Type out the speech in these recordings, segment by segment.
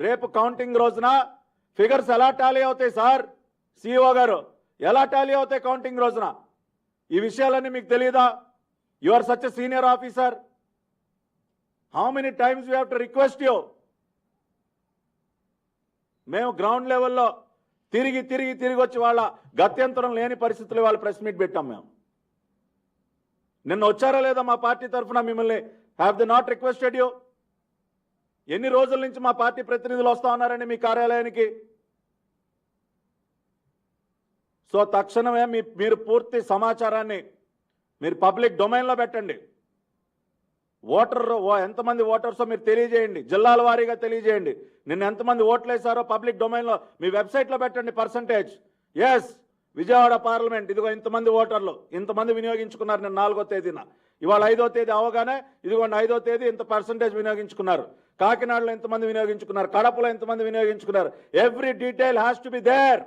రేపు కౌంటింగ్ రోజున ఫిగర్స్ ఎలా టాలీ అవుతాయి సార్? సిఇఓ గారు, ఎలా టాలీ అవుతాయి కౌంటింగ్ రోజున? ఈ విషయాలన్నీ మీకు తెలియదా? You are such a senior officer. How many times we have to request you? మేము గ్రౌండ్ లెవెల్లో తిరిగి తిరిగి తిరిగి వచ్చి వాళ్ళ గత్యంతరం లేని పరిస్థితుల్లో వాళ్ళ ప్రెస్ మీట్ పెట్టాం. మేము నిన్న వచ్చారా లేదా మా పార్టీ తరఫున మిమ్మల్ని? Have the not requested you? ఎన్ని రోజుల నుంచి మా పార్టీ ప్రతినిధులు వస్తా ఉన్నారండి మీ కార్యాలయానికి? సో తక్షణమే మీరు పూర్తి సమాచారాన్ని మీరు పబ్లిక్ డొమైన్లో పెట్టండి. ఎంతమంది ఓటర్సో మీరు తెలియజేయండి, జిల్లాల వారీగా తెలియజేయండి. నిన్న ఎంతమంది ఓట్లు వేశారో పబ్లిక్ డొమైన్లో మీ వెబ్సైట్లో పెట్టండి పర్సంటేజ్. ఎస్, విజయవాడ పార్లమెంట్ ఇదిగో ఇంతమంది ఓటర్లు ఇంతమంది వినియోగించుకున్నారు నిన్న 4వ తేదీన. ఇవాళ 5వ తేదీ అవగానే ఇదిగోండి 5వ తేదీ ఇంత పర్సంటేజ్ వినియోగించుకున్నారు. కాకినాడలో ఎంతమంది వినియోగించుకున్నారు, కడపలో ఎంతమంది వినియోగించుకున్నారు. Every detail has to be there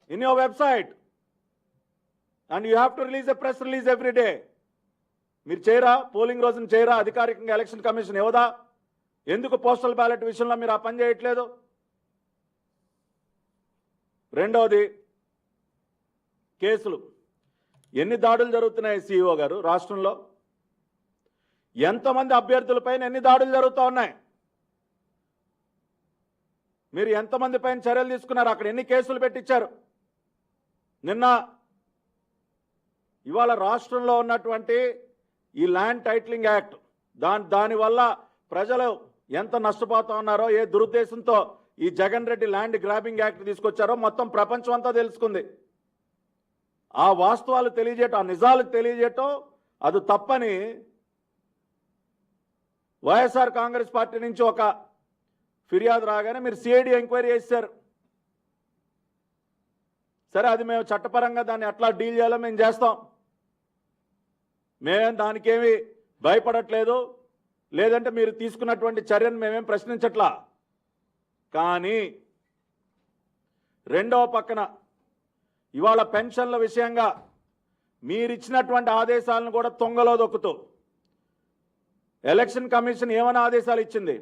in your website and you have to release a press release every day. మీరు చేయరా? పోలింగ్ రోజున చేయరా? అధికారికంగా ఎలక్షన్ కమిషన్ ఇవ్వదా? ఎందుకు పోస్టల్ బ్యాలెట్ విషయంలో మీరు ఆ పని చేయట్లేదు? రెండవది, కేసులు. ఎన్ని దాడులు జరుగుతున్నాయి సిఇఓ గారు రాష్ట్రంలో? ఎంతమంది అభ్యర్థులపైన ఎన్ని దాడులు జరుగుతూ ఉన్నాయి? మీరు ఎంతమంది పైన చర్యలు తీసుకున్నారు? అక్కడ ఎన్ని కేసులు పెట్టించారు? నిన్న ఇవాళ రాష్ట్రంలో ఉన్నటువంటి ఈ ల్యాండ్ టైటిలింగ్ యాక్ట్ దానివల్ల ప్రజలు ఎంత నష్టపోతా ఉన్నారో, ఏ దురుద్దేశంతో ఈ Jagan Reddy land grabbing act తీసుకొచ్చారో మొత్తం ప్రపంచం అంతా తెలుసుకుంది. ఆ వాస్తవాలు తెలియజేయటం, ఆ నిజాలు తెలియజేయటం అది తప్పని వైఎస్ఆర్ కాంగ్రెస్ పార్టీ నుంచి ఒక ఫిర్యాదు రాగానే మీరు సిఐడి ఎంక్వైరీ చేశారు. సరే, అది మేము చట్టపరంగా దాన్ని ఎట్లా డీల్ చేయాలో మేము చేస్తాం. మేమేం దానికేమి భయపడట్లేదు, లేదంటే మీరు తీసుకున్నటువంటి చర్యను మేమేం ప్రశ్నించట్లా. కానీ రెండవ పక్కన ఇవాళ పెన్షన్ల విషయంగా మీరిచ్చినటువంటి ఆదేశాలను కూడా తొంగలో దొక్కుతూ ఎలక్షన్ కమిషన్ ఏమైనా ఆదేశాలు ఇచ్చింది?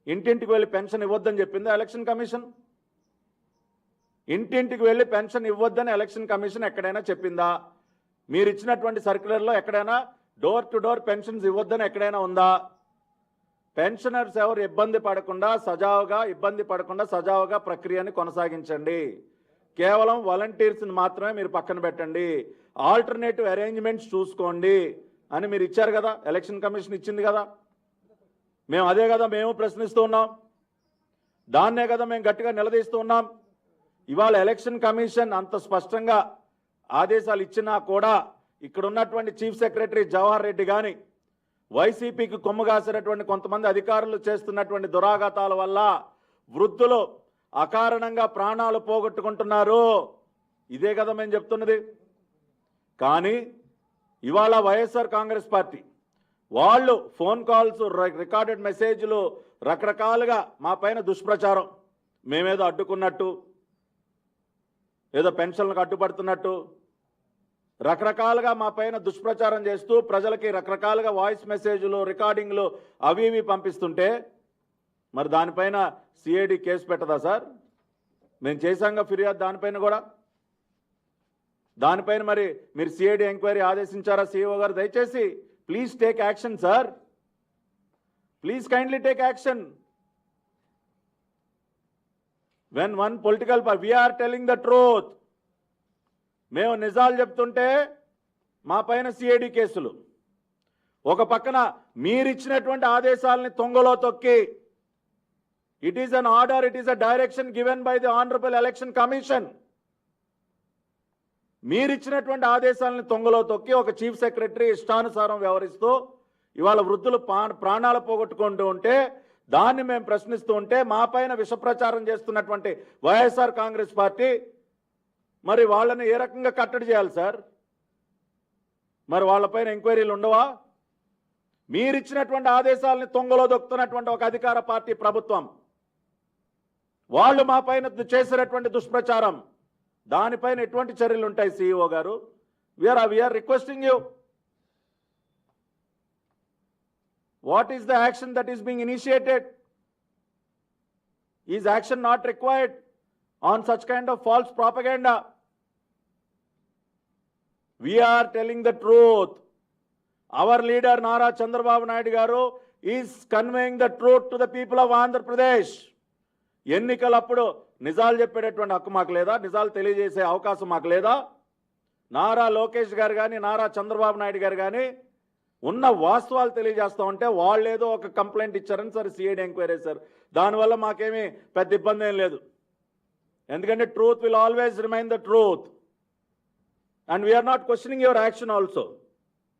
ఇంటింటికి వెళ్ళి పెన్షన్ ఇవ్వద్దని చెప్పిందా ఎలక్షన్ కమిషన్? ఇంటింటికి వెళ్ళి పెన్షన్ ఇవ్వద్దని ఎలక్షన్ కమిషన్ ఎక్కడైనా చెప్పిందా? మీరు ఇచ్చినటువంటి సర్క్యులర్లో ఎక్కడైనా డోర్ టు డోర్ పెన్షన్స్ ఇవ్వద్దని ఎక్కడైనా ఉందా? పెన్షనర్స్ ఎవరు ఇబ్బంది పడకుండా సజావుగా ప్రక్రియని కొనసాగించండి. కేవలం వాలంటీర్స్ని మాత్రమే మీరు పక్కన పెట్టండి. ఆల్టర్నేటివ్ అరేంజ్మెంట్స్ చూసుకోండి అని మీరు ఇచ్చారు కదా, ఎలక్షన్ కమిషన్ ఇచ్చింది కదా. మేము అదే కదా మేము ప్రశ్నిస్తూ ఉన్నాం, దాన్నే కదా మేము గట్టిగా నిలదీస్తూ ఉన్నాం. ఇవాళ ఎలక్షన్ కమిషన్ అంత స్పష్టంగా ఆదేశాలు ఇచ్చినా కూడా ఇక్కడ ఉన్నటువంటి చీఫ్ సెక్రటరీ జవహర్ రెడ్డి కానీ వైసీపీకి కొమ్ముగాసినటువంటి కొంతమంది అధికారులు చేస్తున్నటువంటి దురాఘాతాల వల్ల వృద్ధులు అకారణంగా ప్రాణాలు పోగొట్టుకుంటున్నారు. ఇదే కదా మేము చెప్తున్నది. కానీ ఇవాళ వైఎస్ఆర్ కాంగ్రెస్ పార్టీ వాళ్ళు ఫోన్ కాల్స్, రికార్డెడ్ మెసేజ్లు, రకరకాలుగా మా పైన దుష్ప్రచారం, మేమేదో అడ్డుకున్నట్టు, ఏదో పెన్షన్లకు అడ్డుపడుతున్నట్టు రకరకాలుగా మా పైన దుష్ప్రచారం చేస్తూ ప్రజలకి రకరకాలుగా వాయిస్ మెసేజ్లు, రికార్డింగ్లు అవి ఇవి పంపిస్తుంటే మరి దానిపైన సిఐడి కేసు పెట్టదా సార్? మేము చేశాంగా ఫిర్యాదు దానిపైన కూడా. దానిపైన మరి మీరు సిఐడి ఎంక్వైరీ ఆదేశించారా సిఇఓ గారు? దయచేసి please take action sir, please kindly take action. when one political party, we are telling the truth. మేము నిజాలు చెప్తుంటే మా పైన సిఐడి కేసులు, ఒక పక్కన మీరిచ్చినటువంటి ఆదేశాలని తొంగలో తొక్కి it is an order, it is a direction given by the honourable election commission. మీరిచ్చినటువంటి ఆదేశాలని తొంగలో తొక్కి ఒక చీఫ్ సెక్రటరీ ఇష్టానుసారం వ్యవహరిస్తూ ఇవాళ వృద్ధులు ప్రాణాలు పోగొట్టుకుంటూ ఉంటే దాన్ని మేము ప్రశ్నిస్తూ ఉంటే మా పైన విషప్రచారం చేస్తున్నటువంటి వైఎస్ఆర్ కాంగ్రెస్ పార్టీ మరి వాళ్ళని ఏ రకంగా కట్టడి చేయాలి సార్? మరి వాళ్ళపైన ఎంక్వైరీలు ఉండవా? మీరిచ్చినటువంటి ఆదేశాలని తొంగలో దొక్కుతున్నటువంటి ఒక అధికార పార్టీ ప్రభుత్వం వాళ్ళు మా పైన చేసినటువంటి దుష్ప్రచారం, దానిపైన ఎటువంటి చర్యలు ఉంటాయి సిఇఓ గారు? We are requesting you, what is the action that is being initiated? Is action not required on such kind of false propaganda? We are telling the truth. Our leader Nara Chandrababu Naidu garu is conveying the truth to the people of Andhra Pradesh. ఎన్నికలప్పుడు నిజాలు చెప్పేటటువంటి హక్కు మాకు లేదా? నిజాలు తెలియజేసే అవకాశం మాకు లేదా? నారా లోకేష్ గారు కానీ నారా చంద్రబాబు నాయుడు గారు కానీ ఉన్న వాస్తవాలు తెలియజేస్తూ ఉంటే వాళ్ళు ఏదో ఒక కంప్లైంట్ ఇచ్చారని సరే సిఐడి ఎంక్వైరీ చేశారు. దానివల్ల మాకేమీ పెద్ద ఇబ్బంది ఏం లేదు. ఎందుకంటే truth will always remain the truth. And we are not questioning your action also.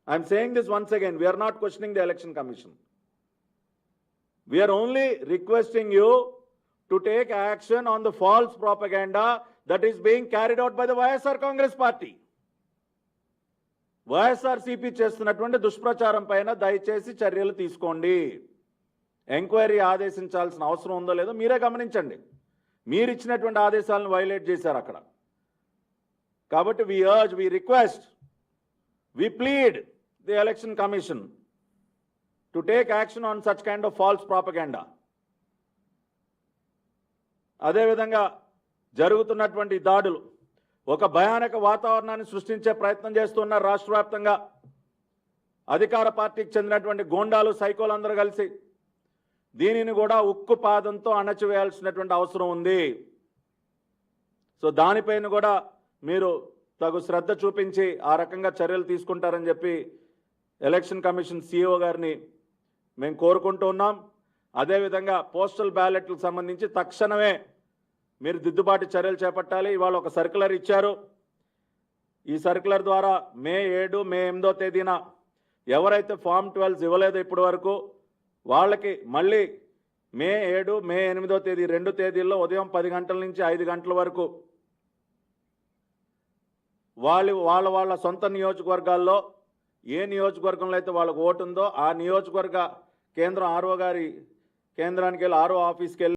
I am saying this once again, we are not questioning the Election Commission. We are only requesting you to take action on the false propaganda that is being carried out by the YSR Congress Party. YSRCP చేస్తున్నటువంటి దుష్ప్రచారం పైన దయచేసి చర్యలు తీసుకోండి. Enquiry ఆదేశించాల్సిన అవసరం ఉందో లేదో మీరే గమనించండి. మీరు ఇచ్చినటువంటి ఆదేశాలను వైలేట్ చేశారు అక్కడ. కాబట్టి we urge, we request, we plead the Election Commission to take action on such kind of false propaganda. అదేవిధంగా జరుగుతున్నటువంటి దాడులు ఒక భయానక వాతావరణాన్ని సృష్టించే ప్రయత్నం చేస్తున్నారు రాష్ట్ర వ్యాప్తంగా. అధికార పార్టీకి చెందినటువంటి గోండాలు సైకోలందరూ కలిసి దీనిని కూడా ఉక్కు పాదంతో అణచివేయాల్సినటువంటి అవసరం ఉంది. సో దానిపైన కూడా మీరు తగు శ్రద్ధ చూపించి ఆ రకంగా చర్యలు తీసుకుంటారని చెప్పి ఎలక్షన్ కమిషన్ సిఇఓ గారిని మేము కోరుకుంటూ ఉన్నాం. అదేవిధంగా పోస్టల్ బ్యాలెట్లకు సంబంధించి తక్షణమే మీరు దిద్దుబాటు చర్యలు చేపట్టాలి. ఇవాళ ఒక సర్క్యులర్ ఇచ్చారు. ఈ సర్క్యులర్ ద్వారా మే 7, మే 8వ తేదీన ఎవరైతే ఫామ్ 12 ఇవ్వలేదో ఇప్పటి వరకు వాళ్ళకి మళ్ళీ మే 7, మే 8వ తేదీ 2 తేదీల్లో ఉదయం 10 గంటల నుంచి 5 గంటల వరకు వాళ్ళ సొంత నియోజకవర్గాల్లో ఏ నియోజకవర్గంలో అయితే వాళ్ళకు ఓటు ఉందో ఆ నియోజకవర్గ కేంద్రం ఆర్ఓ గారి కేంద్రానికి వెళ్ళి ఆర్ఓ ఆఫీస్కి వెళ్ళి